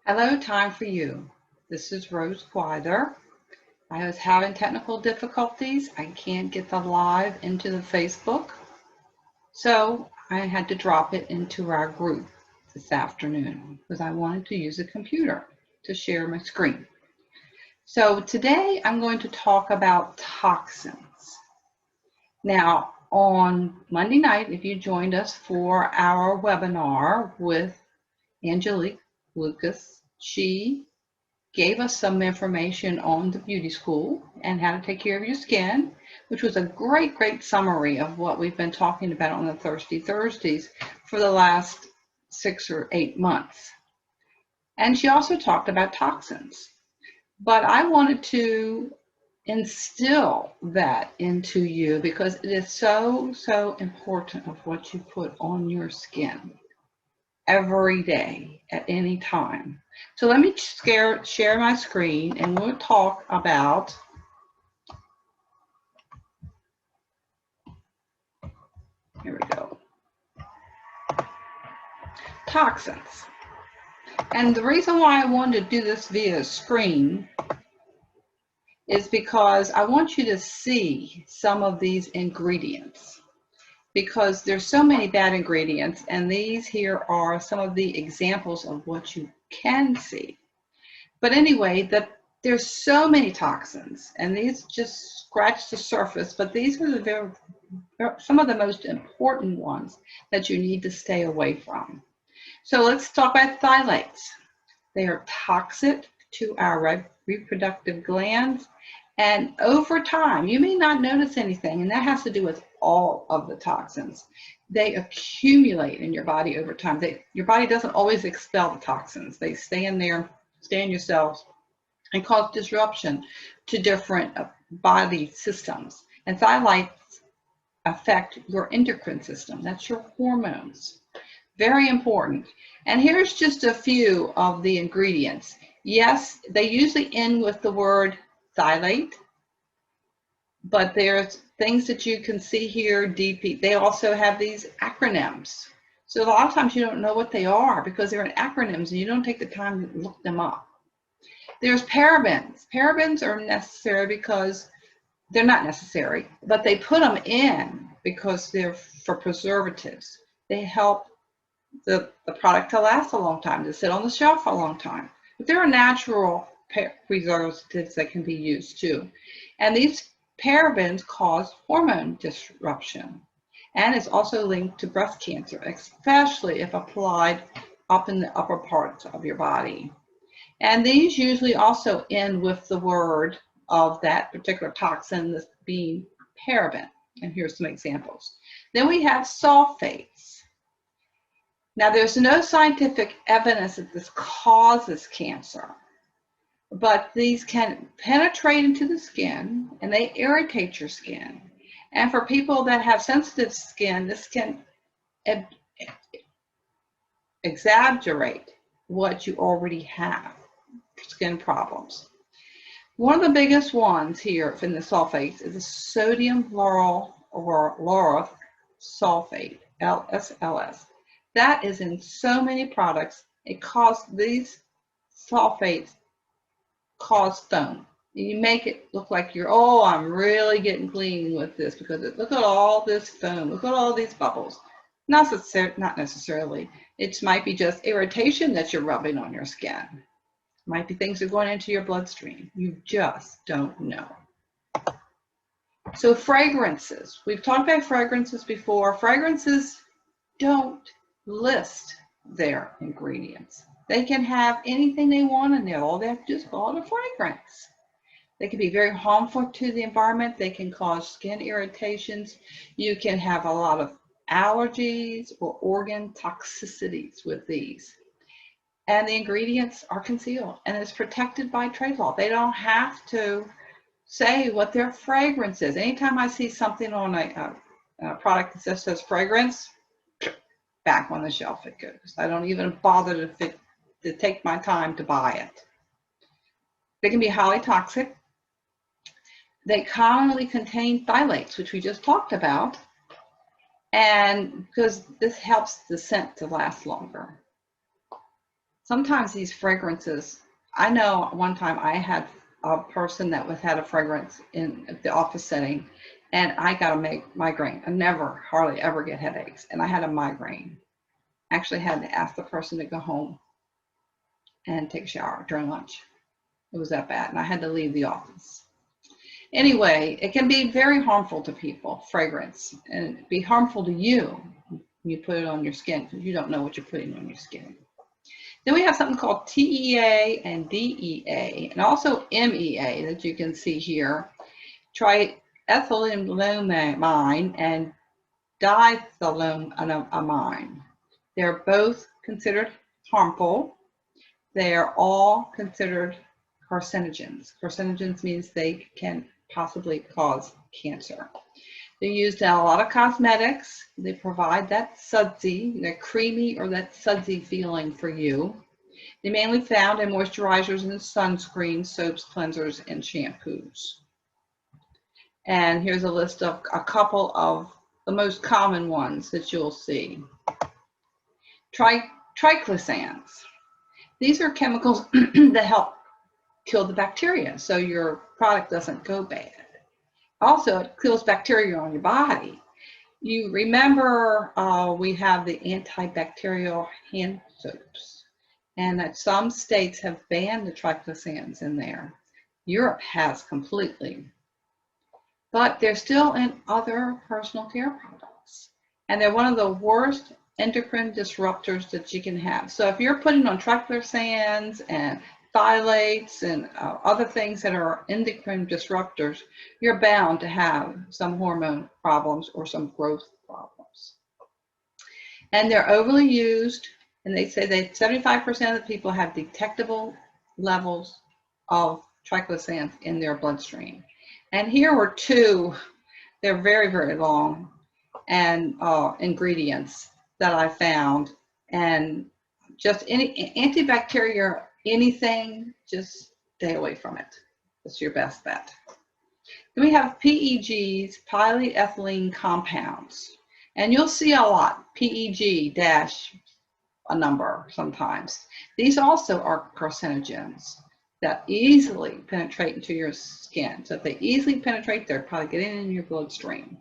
Hello, time for you. This is Rose Gwyther. I was having technical difficulties. I can't get the live into the Facebook, so I had to drop it into our group this afternoon because I wanted to use a computer to share my screen. So today I'm going to talk about toxins. Now, on Monday night, if you joined us for our webinar with Angelique Lucas, she gave us some information on the beauty school and how to take care of your skin, which was a great summary of what we've been talking about on the Thirsty Thursdays for the last 6 or 8 months. And she also talked about toxins. But I wanted to instill that into you because it is so important of what you put on your skin every day at any time. So let me share my screen and we'll talk about here we go. Toxins. And the reason why I wanted to do this via screen is because I want you to see some of these ingredients because there's so many bad ingredients, and these here are some of the examples of what you can see. But anyway, there's so many toxins, and these just scratch the surface, but these are some of the most important ones that you need to stay away from. So let's talk about phthalates. They are toxic to our reproductive glands, and over time, you may not notice anything, and that has to do with all of the toxins. They accumulate in your body over time. Your body doesn't always expel the toxins. They stay in there, stay in your cells, and cause disruption to different body systems. And phthalates affect your endocrine system. That's your hormones. Very important. And here's just a few of the ingredients. Yes, they usually end with the word phthalate, but there's things that you can see here, DP. They also have these acronyms. So a lot of times you don't know what they are because they're in acronyms and you don't take the time to look them up. There's parabens. Parabens are necessary because they're not necessary, but they put them in because they're for preservatives. They help the product to last a long time, to sit on the shelf for a long time. But there are natural preservatives that can be used too. And these parabens cause hormone disruption. And it's also linked to breast cancer, especially if applied up in the upper parts of your body. And these usually also end with the word of that particular toxin, this being paraben. And here's some examples. Then we have sulfates. Now, there's no scientific evidence that this causes cancer, but these can penetrate into the skin and they irritate your skin. And for people that have sensitive skin, this can exaggerate what you already have, skin problems. One of the biggest ones here in the sulfates is the sodium lauryl or lauryl sulfate, LSLS. That is in so many products. These sulfates cause foam. And you make it look like I'm really getting clean with this because look at all this foam, look at all these bubbles. Not necessarily. It might be just irritation that you're rubbing on your skin. Might be things that are going into your bloodstream. You just don't know. So fragrances. We've talked about fragrances before. Fragrances don't list their ingredients. They can have anything they want in there. All they have to do is call it a fragrance. They can be very harmful to the environment. They can cause skin irritations. You can have a lot of allergies or organ toxicities with these. And the ingredients are concealed and it's protected by trade law. They don't have to say what their fragrance is. Anytime I see something on a product that just says fragrance, back on the shelf it goes. I don't even bother to take my time to buy it. They can be highly toxic. They commonly contain phthalates, which we just talked about, and because this helps the scent to last longer. sometimes these fragrances, I know one time I had a person that had a fragrance in the office setting, and I got a migraine. I never, hardly ever get headaches, and I had a migraine. Actually had to ask the person to go home and take a shower during lunch. It was that bad, and I had to leave the office. Anyway, it can be very harmful to people, fragrance, and be harmful to you when you put it on your skin because you don't know what you're putting on your skin. Then we have something called TEA and DEA, and also MEA that you can see here. Triethylamine and diethylamine. They're both considered harmful. They are all considered carcinogens. Carcinogens means they can possibly cause cancer. They're used in a lot of cosmetics. They provide that sudsy, that creamy or that sudsy feeling for you. They're mainly found in moisturizers and sunscreens, soaps, cleansers, and shampoos. And here's a list of a couple of the most common ones that you'll see. Triclosans. These are chemicals that help kill the bacteria so your product doesn't go bad. Also, it kills bacteria on your body. You remember we have the antibacterial hand soaps, and that some states have banned the triclosans in there. Europe has completely. But they're still in other personal care products. And they're one of the worst endocrine disruptors that you can have. So if you're putting on triclosans and phthalates and other things that are endocrine disruptors, you're bound to have some hormone problems or some growth problems. And they're overly used, and they say that 75% of the people have detectable levels of triclosans in their bloodstream. And here were two, they're very, very long, and ingredients that I found. And just any antibacterial anything, just stay away from it. That's your best bet. Then we have PEGs, polyethylene compounds. And you'll see a lot, PEG dash a number sometimes. These also are carcinogens that easily penetrate into your skin. So if they easily penetrate, they're probably getting in your bloodstream.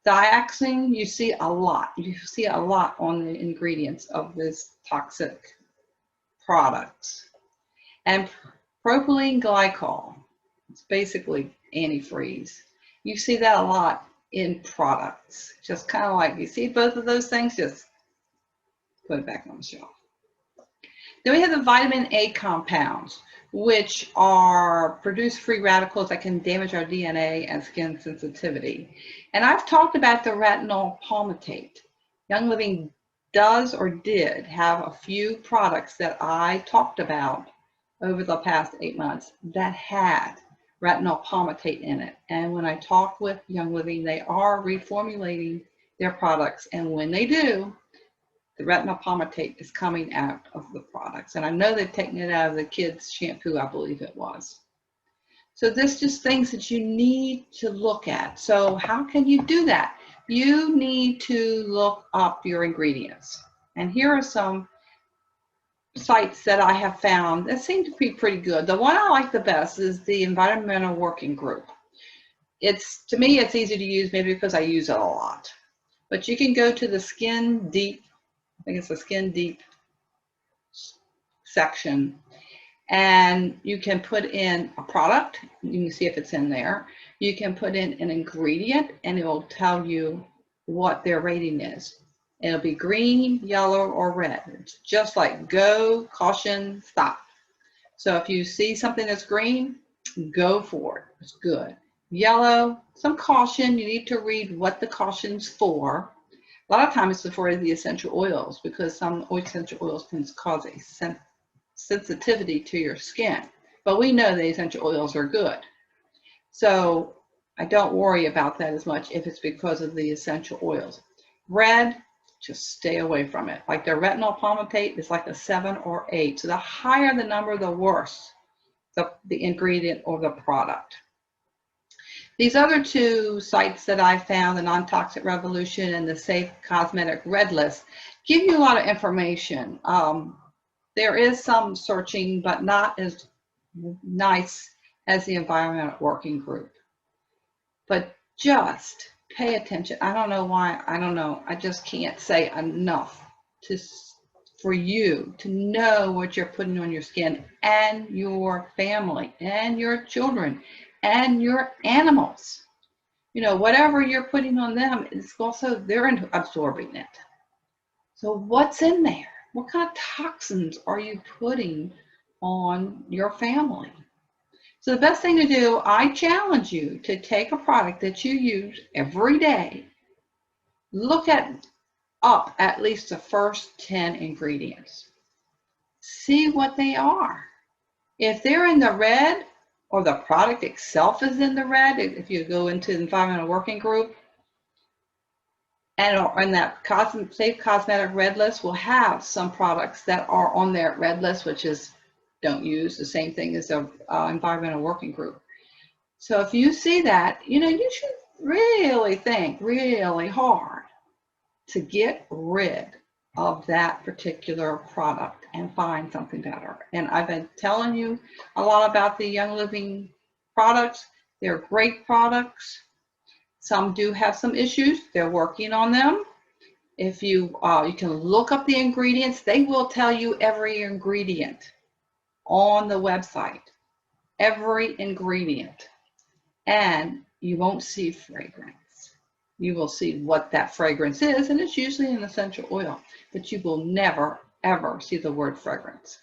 Dioxin, you see a lot. You see a lot on the ingredients of this toxic products. And propylene glycol, it's basically antifreeze. You see that a lot in products. Just kind of like, you see both of those things, just put it back on the shelf. Then we have the vitamin A compounds, which are produce free radicals that can damage our DNA and skin sensitivity. And I've talked about the retinol palmitate. Young Living does or did have a few products that I talked about over the past 8 months that had retinol palmitate in it. And when I talk with Young Living, they are reformulating their products. And when they do, the retinol palmitate is coming out of the products. And I know they've taken it out of the kids' shampoo, I believe it was. So this just things that you need to look at. So how can you do that? You need to look up your ingredients. And here are some sites that I have found that seem to be pretty good. The one I like the best is the Environmental Working Group. To me, it's easy to use, maybe because I use it a lot. But you can go to the Skin Deep, I think it's the Skin Deep section, and you can put in a product. You can see if it's in there. You can put in an ingredient, and it will tell you what their rating is. It'll be green, yellow, or red. It's just like go, caution, stop. So if you see something that's green, go for it. It's good. Yellow, some caution. You need to read what the caution's for. A lot of times it's for the essential oils, because some essential oils can cause a sensitivity to your skin. But we know the essential oils are good. So I don't worry about that as much if it's because of the essential oils. Red, just stay away from it. Like the retinol palmitate is like a 7 or 8. So the higher the number, the worse the ingredient or the product. These other two sites that I found, the Non-Toxic Revolution and the Safe Cosmetic Red List, give you a lot of information. there is some searching, but not as nice as the Environmental Working Group. But just pay attention. I don't know why. I don't know. I just can't say enough for you to know what you're putting on your skin and your family and your children and your animals. You know, whatever you're putting on them, it's also, they're absorbing it. So what's in there? What kind of toxins are you putting on your family? So the best thing to do, I challenge you to take a product that you use every day, look up at least the first 10 ingredients. See what they are. If they're in the red, or the product itself is in the red, if you go into the Environmental Working Group, and that Safe Cosmetic Red List will have some products that are on their red list, which is don't use, the same thing as the Environmental Working Group. So if you see that, you know, you should really think really hard to get rid of that particular product and find something better. And I've been telling you a lot about the Young Living products. They're great products. Some do have some issues. They're working on them. If you can look up the ingredients, they will tell you every ingredient on the website, every ingredient, and you won't see fragrance. You will see what that fragrance is, and it's usually an essential oil, but you will never, ever see the word fragrance.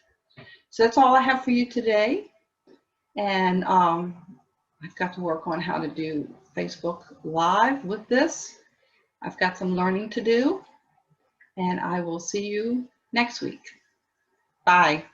So that's all I have for you today. And I've got to work on how to do Facebook Live with this. I've got some learning to do, and I will see you next week. Bye.